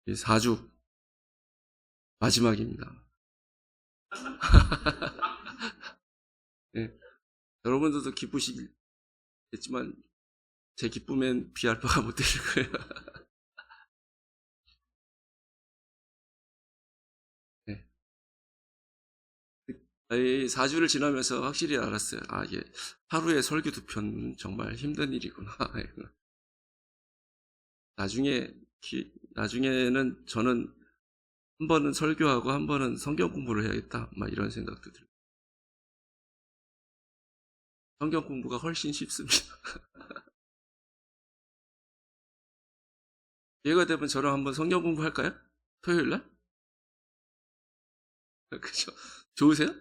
이 4주 마지막입니다. 예, 여러분들도 기쁘시겠지만 제 기쁨엔 비할 바가 못 되실 거예요. 네. 이 4주를 지나면서 확실히 알았어요. 아, 이게 하루에 설교 2편 정말 힘든 일이구나. 나중에는 저는 한 번은 설교하고 한 번은 성경 공부를 해야겠다. 막 이런 생각도 들어요. 성경 공부가 훨씬 쉽습니다. 기회가 되면 저랑 한번 성경 공부할까요? 토요일 날? 그죠? 좋으세요?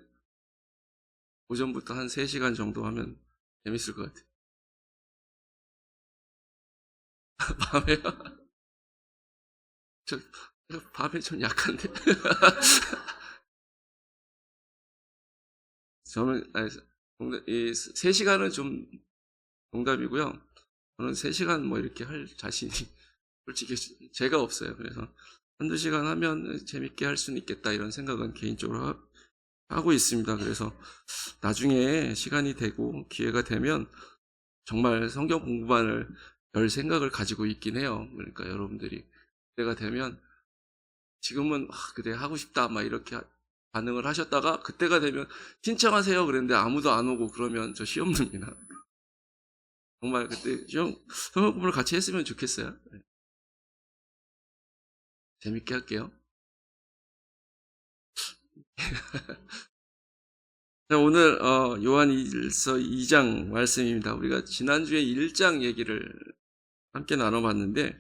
오전부터 한 3시간 정도 하면 재밌을 것 같아요. 밤에요? 저 밤에 좀 약한데. 저는 이 3시간은 좀 농담이고요. 저는 3시간 뭐 이렇게 할 자신이 솔직히 제가 없어요. 그래서 한두 시간 하면 재밌게 할 수는 있겠다 이런 생각은 개인적으로 하고 있습니다. 그래서 나중에 시간이 되고 기회가 되면 정말 성경 공부만을 열 생각을 가지고 있긴 해요. 그러니까 여러분들이 그때가 되면 지금은 그래 하고 싶다 막 이렇게 반응을 하셨다가 그때가 되면 신청하세요 그랬는데 아무도 안 오고 그러면 저 시험 듭니다. 정말 그때 성경 공부를 같이 했으면 좋겠어요. 네. 재밌게 할게요. 자, 오늘 요한일서 2장 말씀입니다. 우리가 지난주에 1장 얘기를 함께 나눠봤는데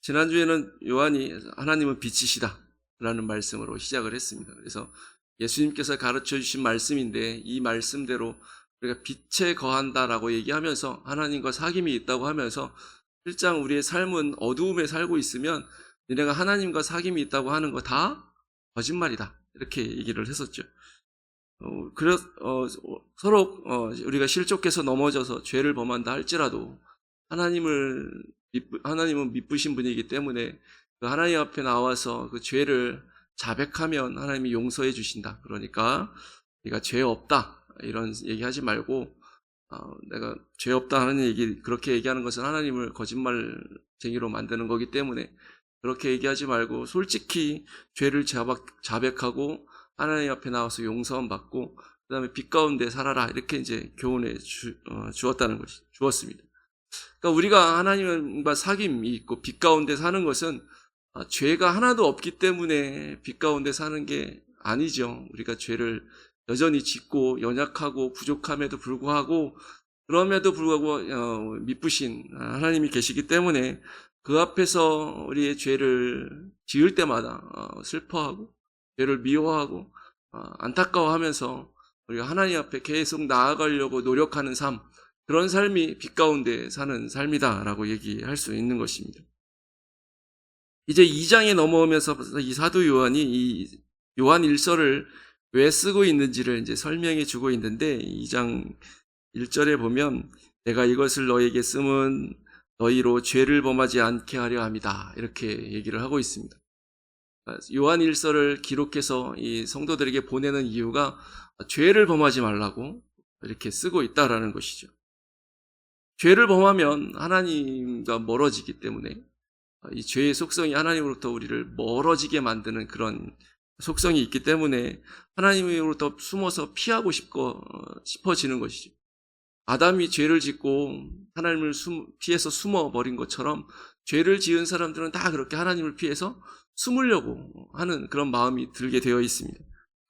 지난주에는 요한이 하나님은 빛이시다 라는 말씀으로 시작을 했습니다. 그래서 예수님께서 가르쳐 주신 말씀인데 이 말씀대로 우리가 빛에 거한다라고 얘기하면서 하나님과 사귐이 있다고 하면서 실상 우리의 삶은 어두움에 살고 있으면 너네가 하나님과 사귐이 있다고 하는 거 다 거짓말이다 이렇게 얘기를 했었죠. 서로 우리가 실족해서 넘어져서 죄를 범한다 할지라도 하나님은 미쁘신 분이기 때문에 그 하나님 앞에 나와서 그 죄를 자백하면 하나님이 용서해 주신다. 그러니까 네가 죄 없다 이런 얘기하지 말고 내가 죄 없다 하는 그렇게 얘기하는 것은 하나님을 거짓말쟁이로 만드는 거기 때문에 그렇게 얘기하지 말고 솔직히 죄를 자백하고 하나님 앞에 나와서 용서함 받고 그 다음에 빛 가운데 살아라 이렇게 이제 교훈해 주었습니다. 그러니까 우리가 하나님과 사귐이 있고 빛 가운데 사는 것은 죄가 하나도 없기 때문에 빛 가운데 사는 게 아니죠. 우리가 죄를 여전히 짓고 연약하고 부족함에도 불구하고 그럼에도 불구하고 미쁘신 하나님이 계시기 때문에 그 앞에서 우리의 죄를 지을 때마다 슬퍼하고 죄를 미워하고 안타까워하면서 우리가 하나님 앞에 계속 나아가려고 노력하는 삶, 그런 삶이 빛 가운데 사는 삶이다라고 얘기할 수 있는 것입니다. 이제 2장에 넘어오면서 이 사도 요한이 이 요한 1서를 왜 쓰고 있는지를 이제 설명해 주고 있는데 2장 1절에 보면 내가 이것을 너에게 쓰면 너희로 죄를 범하지 않게 하려 함이다 이렇게 얘기를 하고 있습니다. 요한 1서를 기록해서 이 성도들에게 보내는 이유가 죄를 범하지 말라고 이렇게 쓰고 있다라는 것이죠. 죄를 범하면 하나님과 멀어지기 때문에 이 죄의 속성이 하나님으로부터 우리를 멀어지게 만드는 그런 속성이 있기 때문에 하나님으로부터 숨어서 피하고 싶어지는 것이죠. 아담이 죄를 짓고 하나님을 피해서 숨어버린 것처럼 죄를 지은 사람들은 다 그렇게 하나님을 피해서 숨으려고 하는 그런 마음이 들게 되어 있습니다.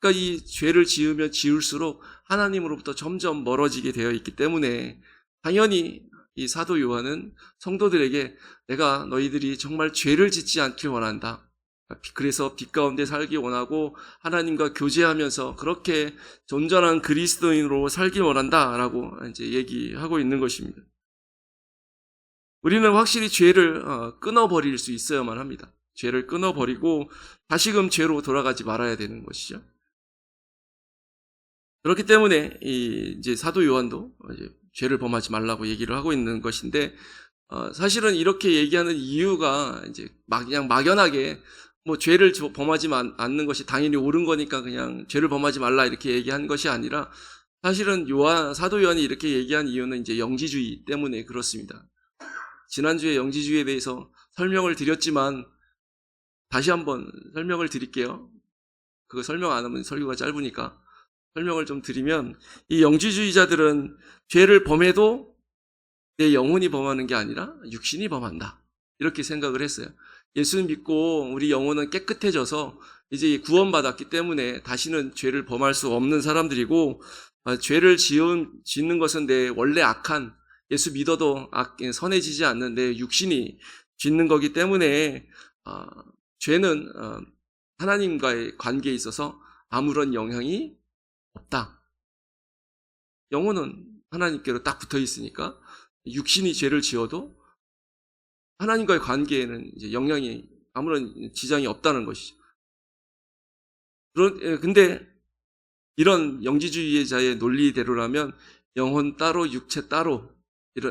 그러니까 이 죄를 지으면 지을수록 하나님으로부터 점점 멀어지게 되어 있기 때문에 당연히 이 사도 요한은 성도들에게 내가 너희들이 정말 죄를 짓지 않길 원한다. 그래서 빛 가운데 살기 원하고 하나님과 교제하면서 그렇게 온전한 그리스도인으로 살기 원한다라고 이제 얘기하고 있는 것입니다. 우리는 확실히 죄를 끊어버릴 수 있어야만 합니다. 죄를 끊어버리고 다시금 죄로 돌아가지 말아야 되는 것이죠. 그렇기 때문에 이제 사도 요한도 이제 죄를 범하지 말라고 얘기를 하고 있는 것인데 사실은 이렇게 얘기하는 이유가 이제 그냥 막연하게 뭐 죄를 범하지 않는 것이 당연히 옳은 거니까 그냥 죄를 범하지 말라 이렇게 얘기한 것이 아니라 사실은 사도 요한이 이렇게 얘기한 이유는 이제 영지주의 때문에 그렇습니다. 지난주에 영지주의에 대해서 설명을 드렸지만 다시 한번 설명을 드릴게요. 그거 설명 안 하면 설교가 짧으니까 설명을 좀 드리면 이 영지주의자들은 죄를 범해도 내 영혼이 범하는 게 아니라 육신이 범한다. 이렇게 생각을 했어요. 예수 믿고 우리 영혼은 깨끗해져서 이제 구원받았기 때문에 다시는 죄를 범할 수 없는 사람들이고 죄를 짓는 것은 내 원래 악한 예수 믿어도 선해지지 않는 내 육신이 짓는 거기 때문에 죄는 하나님과의 관계에 있어서 아무런 영향이 없다. 영혼은 하나님께로 딱 붙어 있으니까 육신이 죄를 지어도 하나님과의 관계에는 이제 영향이 아무런 지장이 없다는 것이죠. 근데 이런 영지주의자의 논리대로라면 영혼 따로 육체 따로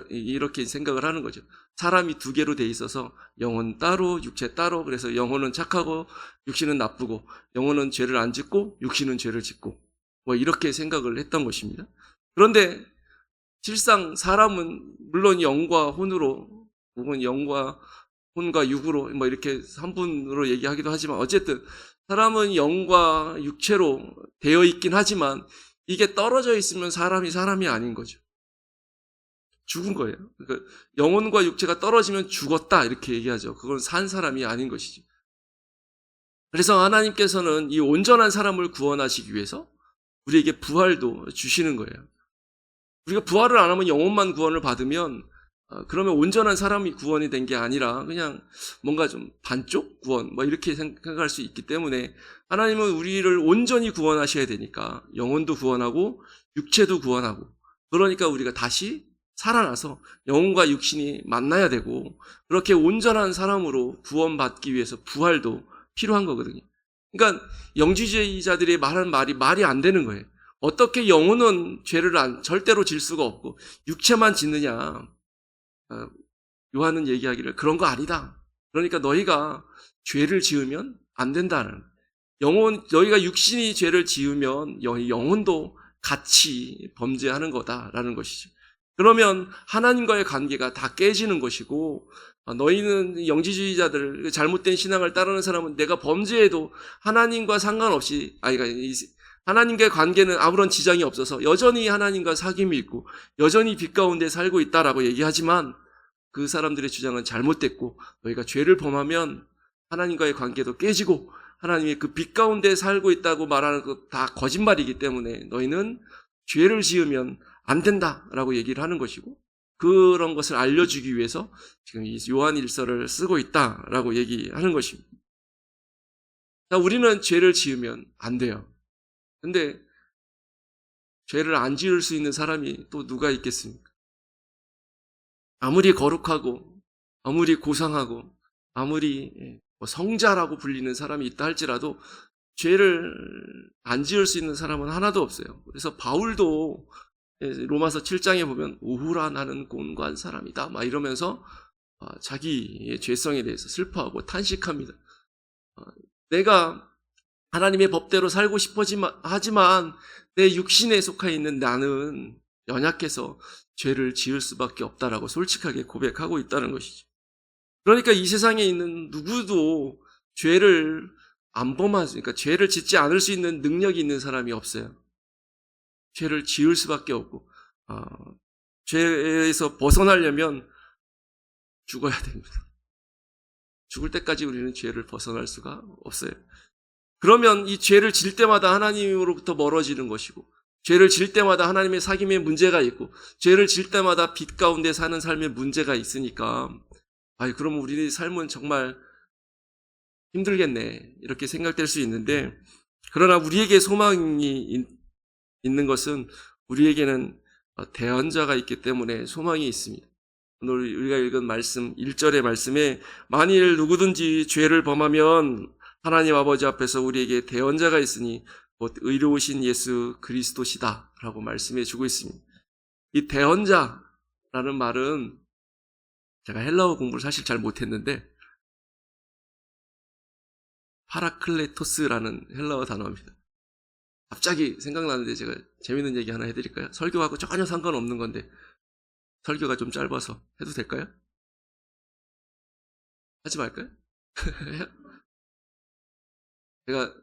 이렇게 생각을 하는 거죠. 사람이 두 개로 돼 있어서 영혼 따로 육체 따로, 그래서 영혼은 착하고 육신은 나쁘고 영혼은 죄를 안 짓고 육신은 죄를 짓고 뭐 이렇게 생각을 했던 것입니다. 그런데 실상 사람은 물론 영과 혼으로 혹은 영과 혼과 육으로 뭐 이렇게 한 분으로 얘기하기도 하지만 어쨌든 사람은 영과 육체로 되어 있긴 하지만 이게 떨어져 있으면 사람이 아닌 거죠. 죽은 거예요. 그러니까 영혼과 육체가 떨어지면 죽었다 이렇게 얘기하죠. 그건 산 사람이 아닌 것이죠. 그래서 하나님께서는 이 온전한 사람을 구원하시기 위해서 우리에게 부활도 주시는 거예요. 우리가 부활을 안 하면 영혼만 구원을 받으면 그러면 온전한 사람이 구원이 된 게 아니라 그냥 뭔가 좀 반쪽 구원 뭐 이렇게 생각할 수 있기 때문에 하나님은 우리를 온전히 구원하셔야 되니까 영혼도 구원하고 육체도 구원하고 그러니까 우리가 다시 살아나서 영혼과 육신이 만나야 되고 그렇게 온전한 사람으로 구원받기 위해서 부활도 필요한 거거든요. 그러니까 영지주의자들이 말하는 말이 안 되는 거예요. 어떻게 영혼은 죄를 절대로 질 수가 없고 육체만 짓느냐. 요한은 얘기하기를 그런 거 아니다. 그러니까 너희가 죄를 지으면 안 된다는 너희가 육신이 죄를 지으면 영혼도 같이 범죄하는 거다라는 것이죠. 그러면 하나님과의 관계가 다 깨지는 것이고 너희는 영지주의자들 잘못된 신앙을 따르는 사람은 내가 범죄해도 하나님과 상관없이 하나님과의 관계는 아무런 지장이 없어서 여전히 하나님과 사귐이 있고 여전히 빛 가운데 살고 있다라고 얘기하지만 그 사람들의 주장은 잘못됐고 너희가 죄를 범하면 하나님과의 관계도 깨지고 하나님의 그 빛 가운데 살고 있다고 말하는 것 다 거짓말이기 때문에 너희는 죄를 지으면 안 된다라고 얘기를 하는 것이고 그런 것을 알려주기 위해서 지금 이 요한 1서를 쓰고 있다라고 얘기하는 것입니다. 자, 우리는 죄를 지으면 안 돼요. 근데 죄를 안 지을 수 있는 사람이 또 누가 있겠습니까? 아무리 거룩하고 아무리 고상하고 아무리 성자라고 불리는 사람이 있다 할지라도 죄를 안 지을 수 있는 사람은 하나도 없어요. 그래서 바울도 로마서 7장에 보면 우후라 나는 곤고한 사람이다 막 이러면서 자기의 죄성에 대해서 슬퍼하고 탄식합니다. 내가 하나님의 법대로 살고 하지만 내 육신에 속해 있는 나는 연약해서 죄를 지을 수밖에 없다라고 솔직하게 고백하고 있다는 것이죠. 그러니까 이 세상에 있는 누구도 죄를 그러니까 죄를 짓지 않을 수 있는 능력이 있는 사람이 없어요. 죄를 지을 수밖에 없고 죄에서 벗어나려면 죽어야 됩니다. 죽을 때까지 우리는 죄를 벗어날 수가 없어요. 그러면 이 죄를 질 때마다 하나님으로부터 멀어지는 것이고 죄를 질 때마다 하나님의 사귐에 문제가 있고 죄를 질 때마다 빛 가운데 사는 삶에 문제가 있으니까 그러면 우리의 삶은 정말 힘들겠네 이렇게 생각될 수 있는데 그러나 우리에게 소망이 있는 것은 우리에게는 대언자가 있기 때문에 소망이 있습니다. 오늘 우리가 읽은 말씀 1절의 말씀에 만일 누구든지 죄를 범하면 하나님 아버지 앞에서 우리에게 대언자가 있으니 곧 의로우신 예수 그리스도시다 라고 말씀해 주고 있습니다. 이 대언자라는 말은 제가 헬라어 공부를 사실 잘 못했는데 파라클레토스라는 헬라어 단어입니다. 갑자기 생각나는데 제가 재밌는 얘기 하나 해드릴까요? 설교하고 전혀 상관없는 건데 설교가 좀 짧아서 해도 될까요? 하지 말까요? 제가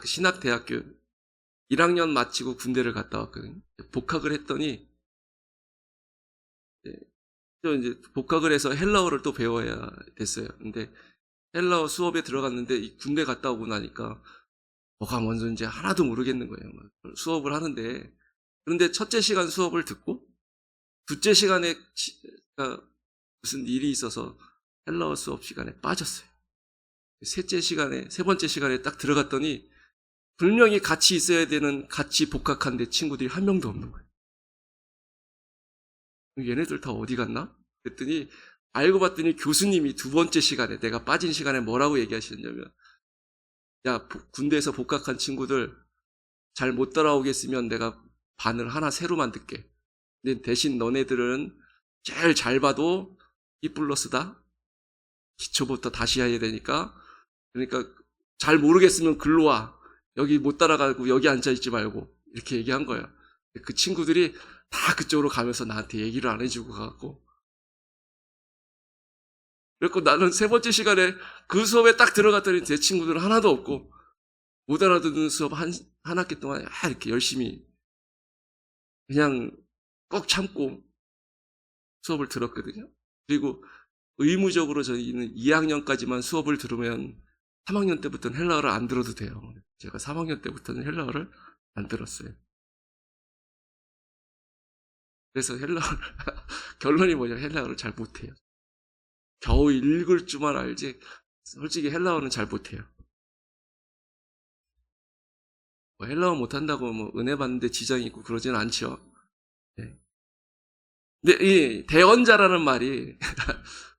신학대학교 1학년 마치고 군대를 갔다 왔거든요. 복학을 했더니 또 이제 복학을 해서 헬라어를 또 배워야 됐어요. 근데 헬라어 수업에 들어갔는데 이 군대 갔다 오고 나니까 뭐가 뭔지 하나도 모르겠는 거예요. 수업을 하는데 그런데 첫째 시간 수업을 듣고 둘째 시간에 무슨 일이 있어서 헬라어 수업 시간에 빠졌어요. 세 번째 시간에 딱 들어갔더니 분명히 같이 있어야 되는 같이 복학한 내 친구들이 한 명도 없는 거예요. 얘네들 다 어디 갔나? 그랬더니 알고 봤더니 교수님이 두 번째 시간에 내가 빠진 시간에 뭐라고 얘기하셨냐면 야, 군대에서 복학한 친구들 잘 못 따라오겠으면 내가 반을 하나 새로 만들게. 근데 대신 너네들은 제일 잘 봐도 E 플러스다. 기초부터 다시 해야 되니까. 그러니까 잘 모르겠으면 글로 와. 여기 못 따라가고 여기 앉아있지 말고. 이렇게 얘기한 거예요. 그 친구들이 다 그쪽으로 가면서 나한테 얘기를 안 해주고 가고. 그래서 나는 세 번째 시간에 그 수업에 딱 들어갔더니 제 친구들은 하나도 없고 못 알아듣는 수업 한 학기 동안 이렇게 열심히 그냥 꼭 참고 수업을 들었거든요. 그리고 의무적으로 저희는 2학년까지만 수업을 들으면 3학년 때부터는 헬라어를 안 들어도 돼요. 제가 3학년 때부터는 헬라어를 안 들었어요. 그래서 헬라어를 결론이 뭐냐, 헬라어를 잘 못해요. 겨우 읽을 줄만 알지 솔직히 헬라어는 잘 못해요. 뭐 헬라어 못한다고 뭐 은혜 받는데 지장이 있고 그러진 않죠. 네. 근데 이 대언자라는 말이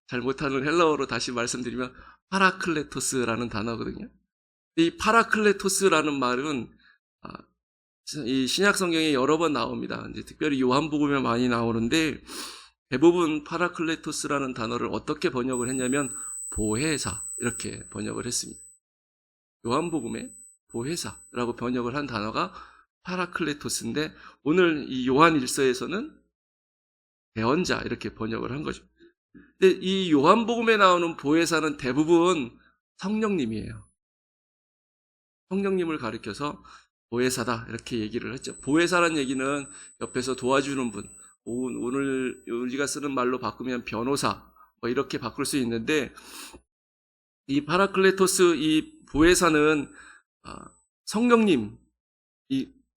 잘 못하는 헬라어로 다시 말씀드리면 파라클레토스라는 단어거든요. 이 파라클레토스라는 말은 이 신약 성경에 여러 번 나옵니다. 이제 특별히 요한복음에 많이 나오는데 대부분 파라클레토스라는 단어를 어떻게 번역을 했냐면 보혜사 이렇게 번역을 했습니다. 요한복음에 보혜사라고 번역을 한 단어가 파라클레토스인데 오늘 이 요한 1서에서는 대언자 이렇게 번역을 한 거죠. 근데 이 요한복음에 나오는 보혜사는 대부분 성령님이에요. 성령님을 가리켜서 보혜사다 이렇게 얘기를 했죠. 보혜사라는 얘기는 옆에서 도와주는 분, 오늘 우리가 쓰는 말로 바꾸면 변호사 뭐 이렇게 바꿀 수 있는데 이 파라클레토스 이 보혜사는 성령님,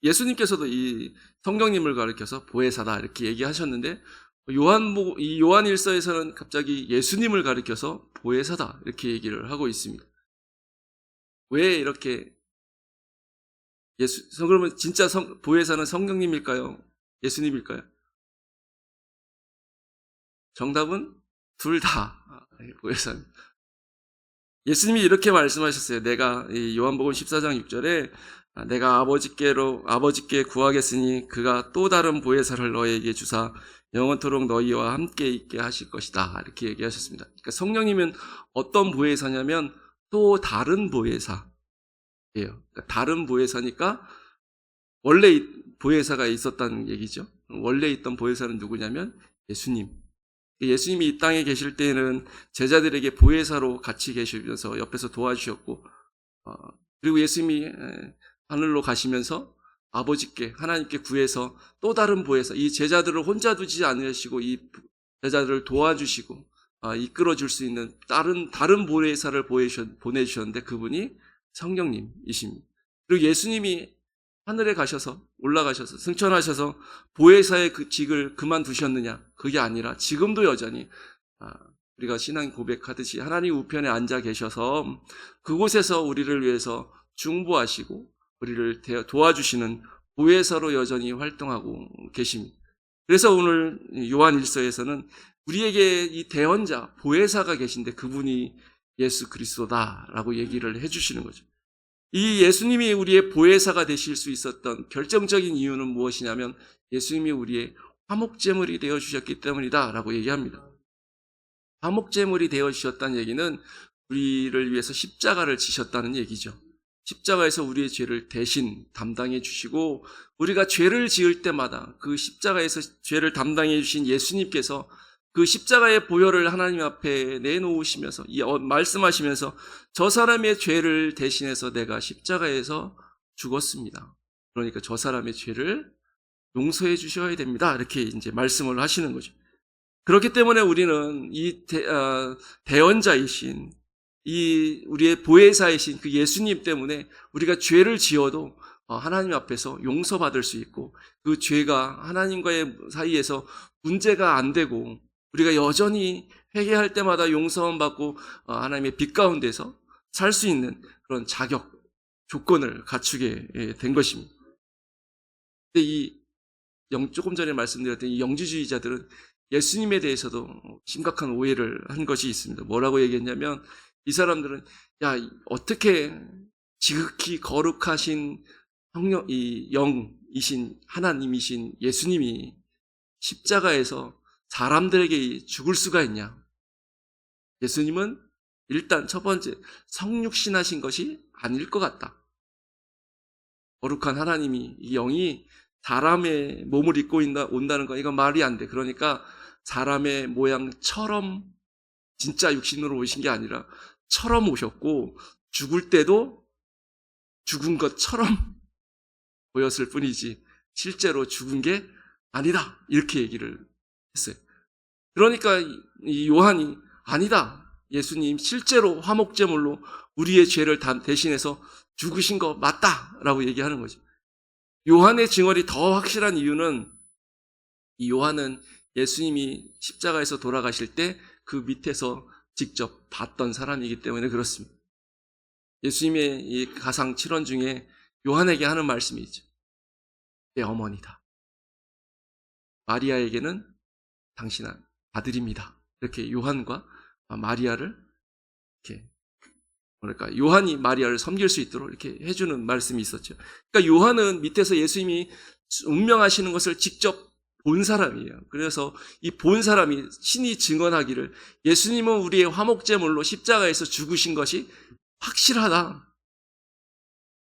예수님께서도 이 성령님을 가리켜서 보혜사다 이렇게 얘기하셨는데 이 요한 1서에서는 갑자기 예수님을 가리켜서 보혜사다 이렇게 얘기를 하고 있습니다. 왜 이렇게 그러면 진짜 보혜사는 성령님일까요? 예수님일까요? 정답은 둘 다 보혜사입니다. 예수님이 이렇게 말씀하셨어요. 내가 요한복음 14장 6절에 내가 아버지께 구하겠으니 그가 또 다른 보혜사를 너에게 주사 영원토록 너희와 함께 있게 하실 것이다. 이렇게 얘기하셨습니다. 그러니까 성령님은 어떤 보혜사냐면 또 다른 보혜사예요. 그러니까 다른 보혜사니까 원래 보혜사가 있었다는 얘기죠. 원래 있던 보혜사는 누구냐면 예수님. 예수님이 이 땅에 계실 때에는 제자들에게 보혜사로 같이 계시면서 옆에서 도와주셨고 그리고 예수님이 하늘로 가시면서 아버지께 하나님께 구해서 또 다른 보혜사 이 제자들을 혼자 두지 않으시고 이 제자들을 도와주시고 이끌어줄 수 있는 다른 보혜사를 보내주셨는데 그분이 성령님이십니다. 그리고 예수님이 하늘에 올라가셔서 승천하셔서 보혜사의 그 직을 그만두셨느냐? 그게 아니라 지금도 여전히 우리가 신앙 고백하듯이 하나님 우편에 앉아 계셔서 그곳에서 우리를 위해서 중보하시고 우리를 도와주시는 보혜사로 여전히 활동하고 계십니다. 그래서 오늘 요한 1서에서는 우리에게 이 대언자, 보혜사가 계신데 그분이 예수 그리스도다라고 얘기를 해주시는 거죠. 이 예수님이 우리의 보혜사가 되실 수 있었던 결정적인 이유는 무엇이냐면 예수님이 우리의 화목제물이 되어 주셨기 때문이다라고 얘기합니다. 화목제물이 되어 주셨다는 얘기는 우리를 위해서 십자가를 지셨다는 얘기죠. 십자가에서 우리의 죄를 대신 담당해 주시고, 우리가 죄를 지을 때마다 그 십자가에서 죄를 담당해 주신 예수님께서 그 십자가의 보혈을 하나님 앞에 내놓으시면서 말씀하시면서 저 사람의 죄를 대신해서 내가 십자가에서 죽었습니다. 그러니까 저 사람의 죄를 용서해 주셔야 됩니다. 이렇게 이제 말씀을 하시는 거죠. 그렇기 때문에 우리는 이 대언자이신, 이 우리의 보혜사이신 그 예수님 때문에 우리가 죄를 지어도 하나님 앞에서 용서받을 수 있고, 그 죄가 하나님과의 사이에서 문제가 안 되고 우리가 여전히 회개할 때마다 용서함 받고 하나님의 빛 가운데서 살 수 있는 그런 자격, 조건을 갖추게 된 것입니다. 근데 조금 전에 말씀드렸던 이 영지주의자들은 예수님에 대해서도 심각한 오해를 한 것이 있습니다. 뭐라고 얘기했냐면, 이 사람들은 야, 어떻게 지극히 거룩하신 이 영이신 하나님이신 예수님이 십자가에서 사람들에게 죽을 수가 있냐? 예수님은 일단 첫 번째 성육신하신 것이 아닐 것 같다. 거룩한 하나님이, 이 영이 사람의 몸을 입고 온다는 건 이건 말이 안 돼. 그러니까 사람의 모양처럼 진짜 육신으로 오신 게 아니라 처럼 오셨고, 죽을 때도 죽은 것처럼 보였을 뿐이지 실제로 죽은 게 아니다, 이렇게 얘기를 했어요. 그러니까 이 요한이 아니다, 예수님 실제로 화목제물로 우리의 죄를 대신해서 죽으신 거 맞다라고 얘기하는 거죠. 요한의 증언이 더 확실한 이유는, 이 요한은 예수님이 십자가에서 돌아가실 때 그 밑에서 직접 봤던 사람이기 때문에 그렇습니다. 예수님의 이 가상 7원 중에 요한에게 하는 말씀이 있죠. 내 어머니다. 마리아에게는 당신은 아들입니다. 이렇게 요한과 마리아를 이렇게, 그러니까 요한이 마리아를 섬길 수 있도록 이렇게 해주는 말씀이 있었죠. 그러니까 요한은 밑에서 예수님이 운명하시는 것을 직접 본 사람이에요. 그래서 이 본 사람이 신이 증언하기를 예수님은 우리의 화목제물로 십자가에서 죽으신 것이 확실하다.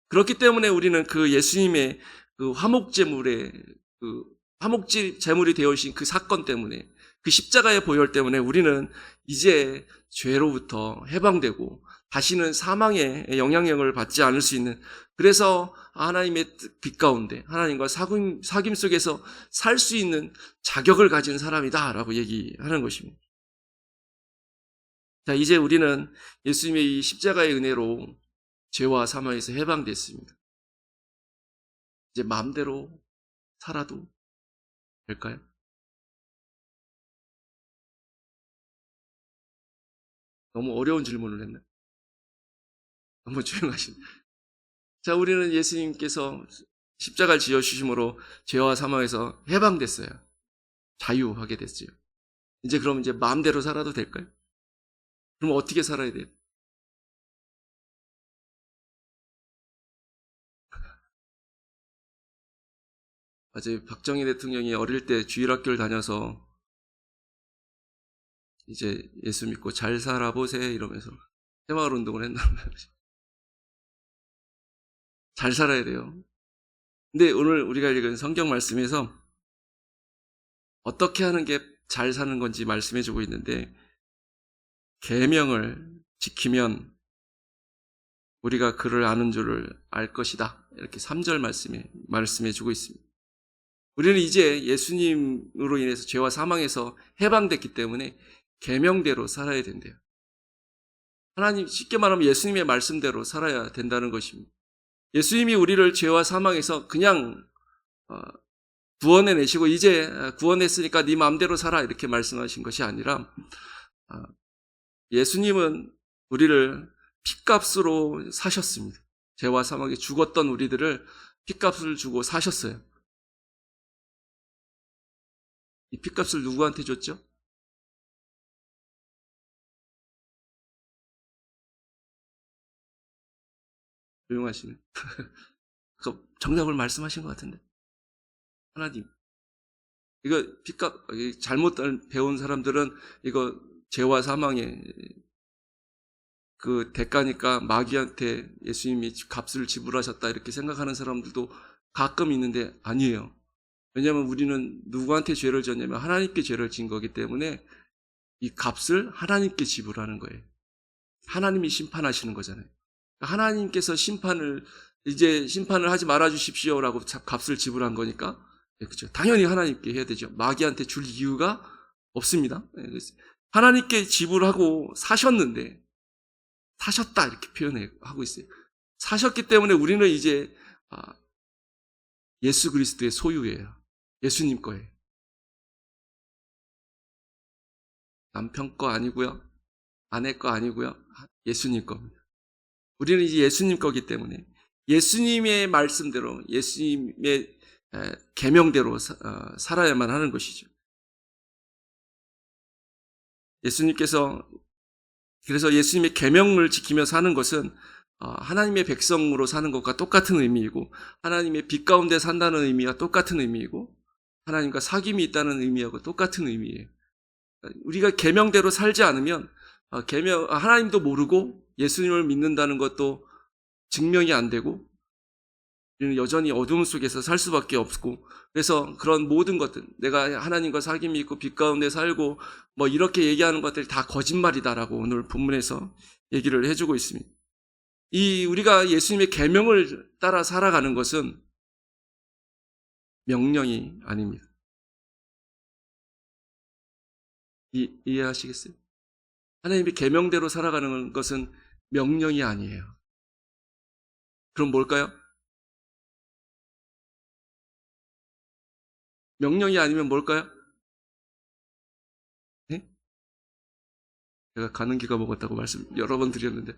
그렇기 때문에 우리는 그 예수님의 그 화목제물의 그 화목제물이 되어주신 그 사건 때문에, 그 십자가의 보혈 때문에 우리는 이제 죄로부터 해방되고 다시는 사망의 영향력을 받지 않을 수 있는, 그래서 하나님의 빛 가운데 하나님과 사귐 속에서 살 수 있는 자격을 가진 사람이다라고 얘기하는 것입니다. 자, 이제 우리는 예수님의 이 십자가의 은혜로 죄와 사망에서 해방됐습니다. 이제 마음대로 살아도 될까요? 너무 어려운 질문을 했나요? 너무 조용하신. 자, 우리는 예수님께서 십자가를 지어주심으로 죄와 사망에서 해방됐어요. 자유하게 됐어요. 그럼 이제 마음대로 살아도 될까요? 그럼 어떻게 살아야 돼요? 맞아요. 박정희 대통령이 어릴 때 주일학교를 다녀서 이제 예수 믿고 잘 살아보세 이러면서 새마을 운동을 했단 말이죠. 잘 살아야 돼요. 근데 오늘 우리가 읽은 성경 말씀에서 어떻게 하는 게 잘 사는 건지 말씀해 주고 있는데, 계명을 지키면 우리가 그를 아는 줄을 알 것이다. 이렇게 3절 말씀해 주고 있습니다. 우리는 이제 예수님으로 인해서 죄와 사망에서 해방됐기 때문에 계명대로 살아야 된대요. 하나님, 쉽게 말하면 예수님의 말씀대로 살아야 된다는 것입니다. 예수님이 우리를 죄와 사망에서 그냥 구원해내시고 이제 구원했으니까 네 마음대로 살아 이렇게 말씀하신 것이 아니라, 예수님은 우리를 핏값으로 사셨습니다. 죄와 사망에 죽었던 우리들을 핏값을 주고 사셨어요. 이 핏값을 누구한테 줬죠? 조용하시네. 그 정답을 말씀하신 것 같은데. 하나님. 이거 잘못 배운 사람들은 이거 죄와 사망의 그 대가니까 마귀한테 예수님이 값을 지불하셨다 이렇게 생각하는 사람들도 가끔 있는데 아니에요. 왜냐하면 우리는 누구한테 죄를 졌냐면 하나님께 죄를 진 거기 때문에 이 값을 하나님께 지불하는 거예요. 하나님이 심판하시는 거잖아요. 하나님께서 이제 심판을 하지 말아 주십시오라고 값을 지불한 거니까, 그렇죠. 당연히 하나님께 해야 되죠. 마귀한테 줄 이유가 없습니다. 하나님께 지불하고 사셨는데, 사셨다 이렇게 표현하고 있어요. 사셨기 때문에 우리는 이제 예수 그리스도의 소유예요. 예수님 거예요. 남편 거 아니고요. 아내 거 아니고요. 예수님 겁니다. 우리는 이제 예수님 거기 때문에 예수님의 말씀대로 예수님의 계명대로 살아야만 하는 것이죠. 그래서 예수님의 계명을 지키며 사는 것은 하나님의 백성으로 사는 것과 똑같은 의미이고, 하나님의 빛 가운데 산다는 의미와 똑같은 의미이고, 하나님과 사귐이 있다는 의미하고 똑같은 의미예요. 우리가 계명대로 살지 않으면 하나님도 모르고 예수님을 믿는다는 것도 증명이 안 되고, 우리는 여전히 어둠 속에서 살 수밖에 없고, 그래서 그런 모든 것들, 내가 하나님과 사귐이 있고 빛 가운데 살고 뭐 이렇게 얘기하는 것들이 다 거짓말이다라고 오늘 본문에서 얘기를 해주고 있습니다. 우리가 예수님의 계명을 따라 살아가는 것은 명령이 아닙니다. 이해하시겠어요? 하나님의 계명대로 살아가는 것은 명령이 아니에요. 그럼 뭘까요? 명령이 아니면 뭘까요? 네? 제가 가는 기가 먹었다고 말씀 여러 번 드렸는데,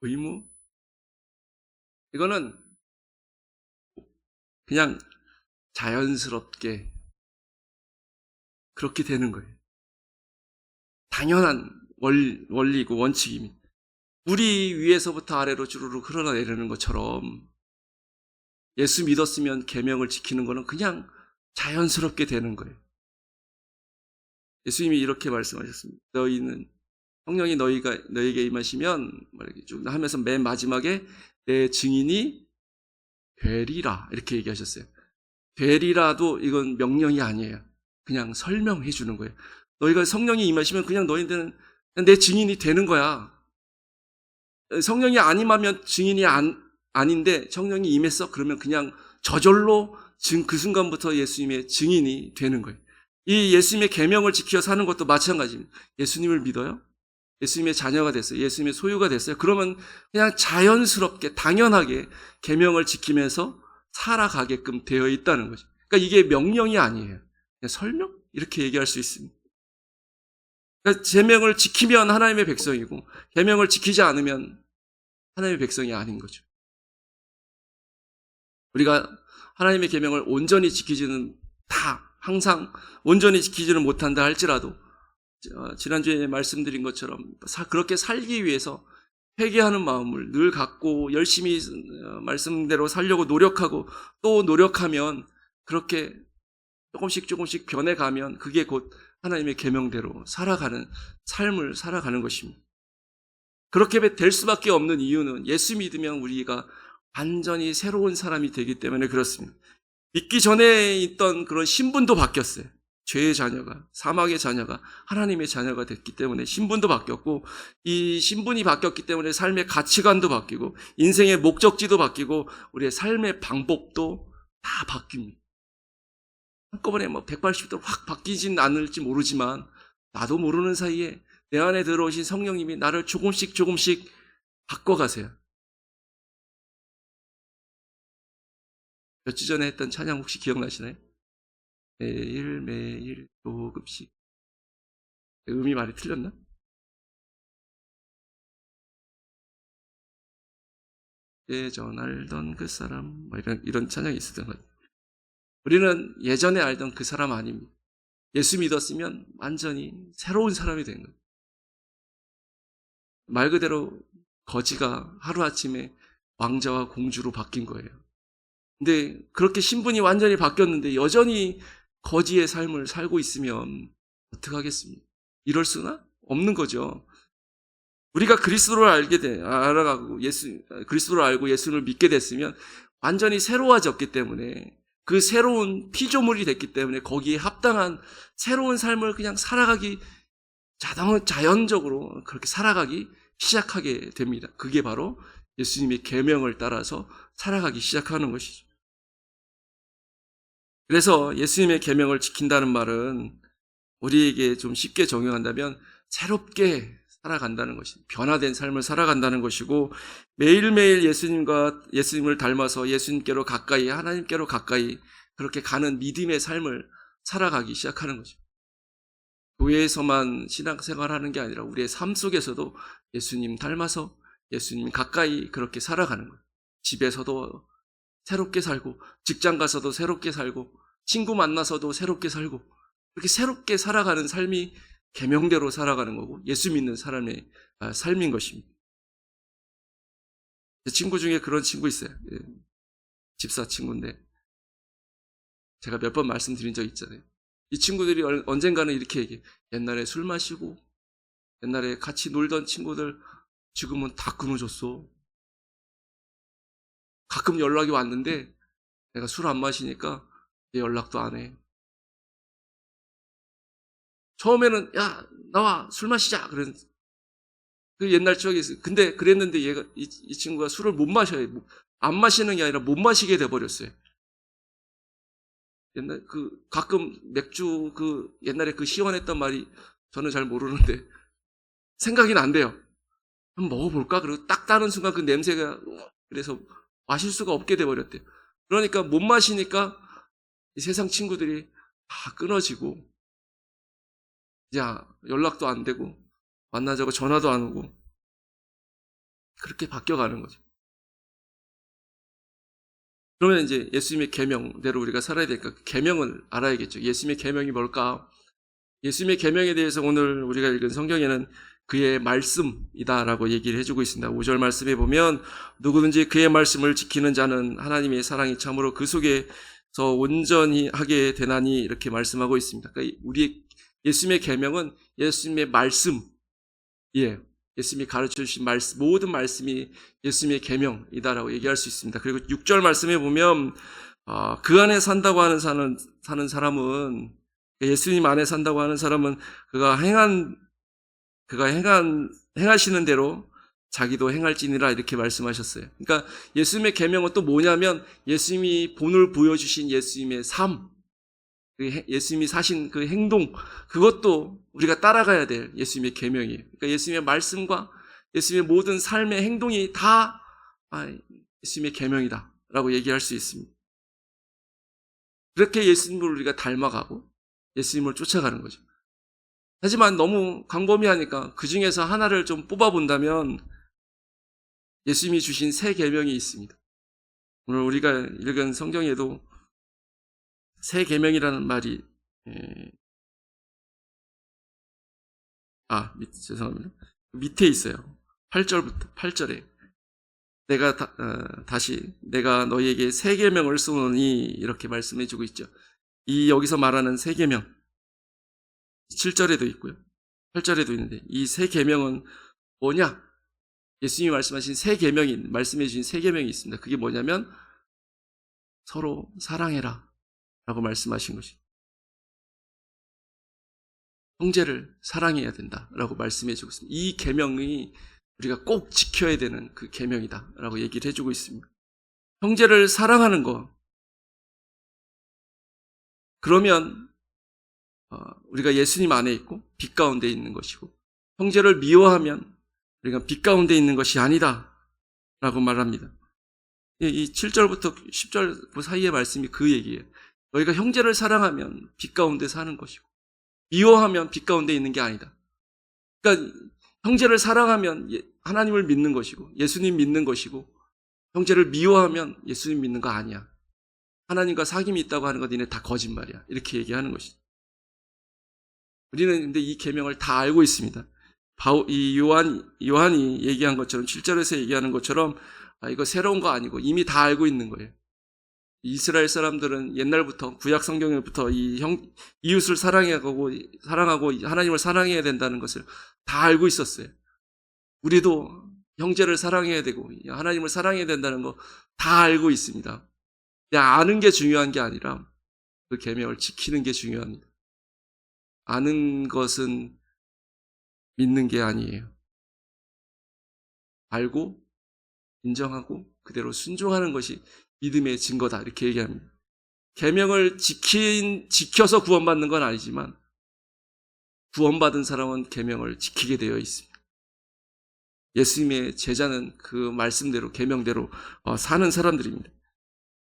의무? 이거는 그냥 자연스럽게 그렇게 되는 거예요. 당연한 원리고 원칙입니다. 물이 위에서부터 아래로 주르륵 흘러내리는 것처럼 예수 믿었으면 계명을 지키는 거는 그냥 자연스럽게 되는 거예요. 예수님이 이렇게 말씀하셨습니다. 너희는 성령이 너희에게 임하시면 이렇게 쭉 하면서 맨 마지막에 내 증인이 되리라 이렇게 얘기하셨어요. 되리라도 이건 명령이 아니에요. 그냥 설명해 주는 거예요. 너희가 성령이 임하시면 그냥 너희들은 내 증인이 되는 거야. 성령이 안 임하면 증인이 아닌데 성령이 임했어? 그러면 그냥 저절로 그 순간부터 예수님의 증인이 되는 거예요. 이 예수님의 계명을 지켜 사는 것도 마찬가지입니다. 예수님을 믿어요? 예수님의 자녀가 됐어요. 예수님의 소유가 됐어요. 그러면 그냥 자연스럽게 당연하게 계명을 지키면서 살아가게끔 되어 있다는 거죠. 그러니까 이게 명령이 아니에요. 그냥 설명? 이렇게 얘기할 수 있습니다. 그러니까 계명을 지키면 하나님의 백성이고 계명을 지키지 않으면 하나님의 백성이 아닌 거죠. 우리가 하나님의 계명을 온전히 지키지는 항상 온전히 지키지는 못한다 할지라도 지난주에 말씀드린 것처럼 그렇게 살기 위해서 회개하는 마음을 늘 갖고 열심히 말씀대로 살려고 노력하고 또 노력하면 그렇게 조금씩 변해가면 그게 곧 하나님의 계명대로 살아가는 삶을 살아가는 것입니다. 그렇게 될 수밖에 없는 이유는 예수 믿으면 우리가 완전히 새로운 사람이 되기 때문에 그렇습니다. 믿기 전에 있던 그런 신분도 바뀌었어요. 죄의 자녀가, 사망의 자녀가 하나님의 자녀가 됐기 때문에 신분도 바뀌었고, 이 신분이 바뀌었기 때문에 삶의 가치관도 바뀌고 인생의 목적지도 바뀌고 우리의 삶의 방법도 다 바뀝니다. 한꺼번에 180도 확 바뀌진 않을지 모르지만 나도 모르는 사이에 내 안에 들어오신 성령님이 나를 조금씩 바꿔가세요. 몇 주 전에 했던 찬양 혹시 기억나시나요? 매일 조금씩. 음이 많이 틀렸나? 예전 알던 그 사람 이런 찬양이 있었던 거예요. 우리는 예전에 알던 그 사람 아닙니다. 예수 믿었으면 완전히 새로운 사람이 된 거예요. 말 그대로 거지가 하루아침에 왕자와 공주로 바뀐 거예요. 근데 그렇게 신분이 완전히 바뀌었는데 여전히 거지의 삶을 살고 있으면 어떡하겠습니까? 이럴 수나 없는 거죠. 우리가 그리스도를 알아가고 그리스도를 알고 예수를 믿게 됐으면 완전히 새로워졌기 때문에, 그 새로운 피조물이 됐기 때문에 거기에 합당한 새로운 삶을 그냥 살아가기, 자연적으로 그렇게 살아가기 시작하게 됩니다. 그게 바로 예수님의 계명을 따라서 살아가기 시작하는 것이죠. 그래서 예수님의 계명을 지킨다는 말은 우리에게 좀 쉽게 적용한다면 새롭게 살아간다는 것이, 변화된 삶을 살아간다는 것이고, 매일매일 예수님을 닮아서 예수님께로 가까이, 하나님께로 가까이 그렇게 가는 믿음의 삶을 살아가기 시작하는 거죠. 교회에서만 신앙생활하는 게 아니라 우리의 삶 속에서도 예수님 닮아서 예수님 가까이 그렇게 살아가는 거예요. 집에서도 새롭게 살고, 직장 가서도 새롭게 살고, 친구 만나서도 새롭게 살고, 그렇게 새롭게 살아가는 삶이 계명대로 살아가는 거고 예수 믿는 사람의 삶인 것입니다. 제 친구 중에 그런 친구 있어요. 집사 친구인데 제가 몇 번 말씀드린 적 있잖아요. 이 친구들이 언젠가는 이렇게 얘기해. 옛날에 술 마시고 옛날에 같이 놀던 친구들 지금은 다 끊어졌어. 가끔 연락이 왔는데 내가 술 안 마시니까 내 연락도 안 해. 처음에는 야 나와 술 마시자 그런 그 옛날 추억이 있어요. 근데 그랬는데 이 친구가 술을 못 마셔요. 안 마시는 게 아니라 못 마시게 돼버렸어요. 옛날 가끔 맥주 옛날에 시원했던 말이 저는 잘 모르는데 생각이 난대요. 한번 먹어볼까? 그리고 딱 따는 순간 그 냄새가 그래서 마실 수가 없게 돼버렸대요. 그러니까 못 마시니까 이 세상 친구들이 다 끊어지고 야 연락도 안 되고 만나자고 전화도 안 오고 그렇게 바뀌어가는 거죠. 그러면 이제 예수님의 계명대로 우리가 살아야 되니까 계명을 알아야겠죠. 예수님의 계명이 뭘까? 예수님의 계명에 대해서 오늘 우리가 읽은 성경에는 그의 말씀이다라고 얘기를 해주고 있습니다. 5절 말씀에 보면 누구든지 그의 말씀을 지키는 자는 하나님의 사랑이 참으로 그 속에서 온전히 하게 되나니 이렇게 말씀하고 있습니다. 그러니까 우리 예수님의 계명은 예수님의 말씀, 예수님이 가르쳐 주신 말씀, 모든 말씀이 예수님의 계명이다라고 얘기할 수 있습니다. 그리고 6절 말씀에 보면 그 안에 산다고 하는 사는 사람은, 예수님 안에 산다고 하는 사람은 그가 행하시는 대로 자기도 행할지니라 이렇게 말씀하셨어요. 그러니까 예수님의 계명은 또 뭐냐면 예수님이 본을 보여주신 예수님의 삶, 예수님이 사신 그 행동, 그것도 우리가 따라가야 될 예수님의 계명이에요. 그러니까 예수님의 말씀과 예수님의 모든 삶의 행동이 다 예수님의 계명이다라고 얘기할 수 있습니다. 그렇게 예수님을 우리가 닮아가고 예수님을 쫓아가는 거죠. 하지만 너무 광범위하니까 그 중에서 하나를 좀 뽑아본다면 예수님이 주신 새 계명이 있습니다. 오늘 우리가 읽은 성경에도 새 계명이라는 말이 죄송합니다. 밑에 있어요. 8절에 내가 다시 내가 너희에게 새 계명을 쏘노니 이렇게 말씀해 주고 있죠. 여기서 말하는 새 계명 7절에도 있고요. 8절에도 있는데 이 새 계명은 뭐냐? 예수님이 말씀하신 새 계명이 말씀해 주신 새 계명이 있습니다. 그게 뭐냐면 서로 사랑해라 라고 말씀하신 것이, 형제를 사랑해야 된다라고 말씀해 주고 있습니다. 이 계명이 우리가 꼭 지켜야 되는 그 계명이다라고 얘기를 해주고 있습니다. 형제를 사랑하는 거, 그러면 우리가 예수님 안에 있고 빛 가운데 있는 것이고, 형제를 미워하면 우리가 빛 가운데 있는 것이 아니다 라고 말합니다. 이 7절부터 10절 그 사이의 말씀이 그 얘기예요. 너희가 형제를 사랑하면 빛 가운데 사는 것이고 미워하면 빛 가운데 있는 게 아니다. 그러니까 형제를 사랑하면 하나님을 믿는 것이고 예수님 믿는 것이고, 형제를 미워하면 예수님 믿는 거 아니야. 하나님과 사귐이 있다고 하는 거 니네 다 거짓말이야. 이렇게 얘기하는 것이죠. 우리는 근데 이 계명을 다 알고 있습니다. 이 요한이 얘기한 것처럼 7절에서 얘기하는 것처럼 이거 새로운 거 아니고 이미 다 알고 있는 거예요. 이스라엘 사람들은 옛날부터 구약 성경에부터 이웃을 사랑하고 하나님을 사랑해야 된다는 것을 다 알고 있었어요. 우리도 형제를 사랑해야 되고 하나님을 사랑해야 된다는 거 다 알고 있습니다. 그냥 아는 게 중요한 게 아니라 그 계명을 지키는 게 중요합니다. 아는 것은 믿는 게 아니에요. 알고 인정하고 그대로 순종하는 것이 믿음의 증거다 이렇게 얘기합니다. 계명을 지켜서 구원받는 건 아니지만 구원받은 사람은 계명을 지키게 되어 있습니다. 예수님의 제자는 그 말씀대로 계명대로 사는 사람들입니다.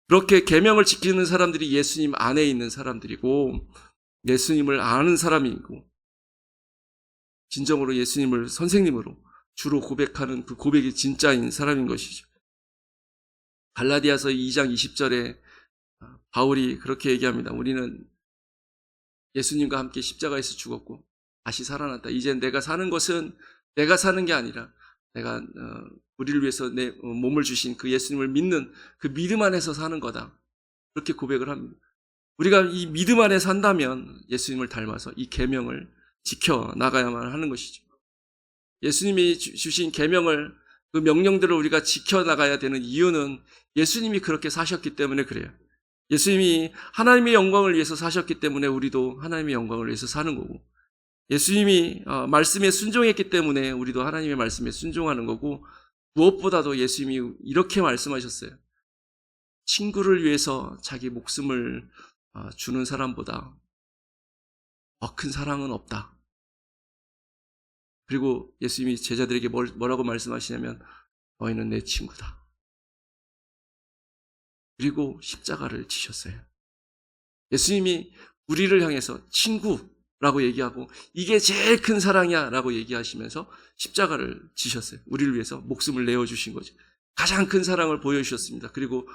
그렇게 계명을 지키는 사람들이 예수님 안에 있는 사람들이고 예수님을 아는 사람이고 진정으로 예수님을 선생님으로 주로 고백하는 그 고백이 진짜인 사람인 것이죠. 갈라디아서 2장 20절에 바울이 그렇게 얘기합니다. 우리는 예수님과 함께 십자가에서 죽었고 다시 살아났다. 이제 내가 사는 것은 내가 사는 게 아니라 내가 우리를 위해서 내 몸을 주신 그 예수님을 믿는 그 믿음 안에서 사는 거다. 그렇게 고백을 합니다. 우리가 이 믿음 안에 산다면 예수님을 닮아서 이 계명을 지켜 나가야만 하는 것이죠. 예수님이 주신 계명을 그 명령들을 우리가 지켜 나가야 되는 이유는 예수님이 그렇게 사셨기 때문에 그래요. 예수님이 하나님의 영광을 위해서 사셨기 때문에 우리도 하나님의 영광을 위해서 사는 거고 예수님이 말씀에 순종했기 때문에 우리도 하나님의 말씀에 순종하는 거고 무엇보다도 예수님이 이렇게 말씀하셨어요. 친구를 위해서 자기 목숨을 주는 사람보다 더 큰 사랑은 없다. 그리고 예수님이 제자들에게 뭐라고 말씀하시냐면 너희는 내 친구다. 그리고 십자가를 지셨어요. 예수님이 우리를 향해서 친구라고 얘기하고 이게 제일 큰 사랑이야 라고 얘기하시면서 십자가를 지셨어요. 우리를 위해서 목숨을 내어주신 거죠. 가장 큰 사랑을 보여주셨습니다. 그리고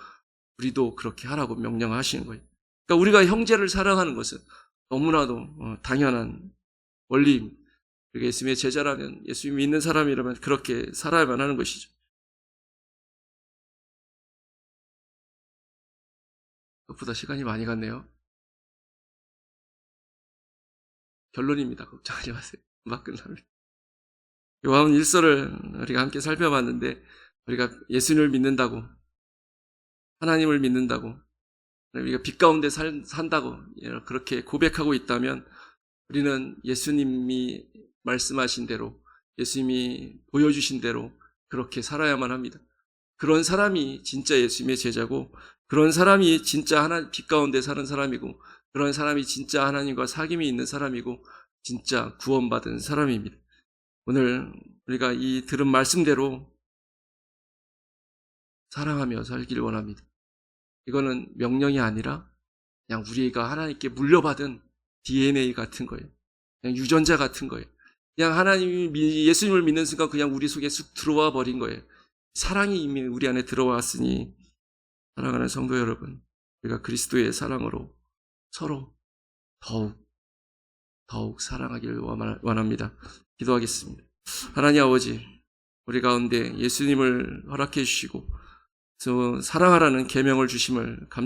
우리도 그렇게 하라고 명령하시는 거예요. 그러니까 우리가 형제를 사랑하는 것은 너무나도 당연한 원리입니다. 예수님의 제자라면 예수님이 믿는 사람이라면 그렇게 살아야만 하는 것이죠. 그것보다 시간이 많이 갔네요. 결론입니다. 걱정하지 마세요. 막 끝납니다. 요한 1서를 우리가 함께 살펴봤는데 우리가 예수님을 믿는다고 하나님을 믿는다고 우리가 빛 가운데 산다고 그렇게 고백하고 있다면 우리는 예수님이 말씀하신 대로 예수님이 보여주신 대로 그렇게 살아야만 합니다. 그런 사람이 진짜 예수님의 제자고 그런 사람이 진짜 빛 가운데 사는 사람이고 그런 사람이 진짜 하나님과 사귐이 있는 사람이고 진짜 구원받은 사람입니다. 오늘 우리가 이 들은 말씀대로 사랑하며 살길 원합니다. 이거는 명령이 아니라 그냥 우리가 하나님께 물려받은 DNA 같은 거예요. 그냥 유전자 같은 거예요. 그냥 하나님이 예수님을 믿는 순간 그냥 우리 속에 쑥 들어와 버린 거예요. 사랑이 이미 우리 안에 들어왔으니 사랑하는 성도 여러분, 우리가 그리스도의 사랑으로 서로 더욱 사랑하기를 원합니다. 기도하겠습니다. 하나님 아버지, 우리 가운데 예수님을 허락해 주시고 사랑하라는 계명을 주심을 감사합니다.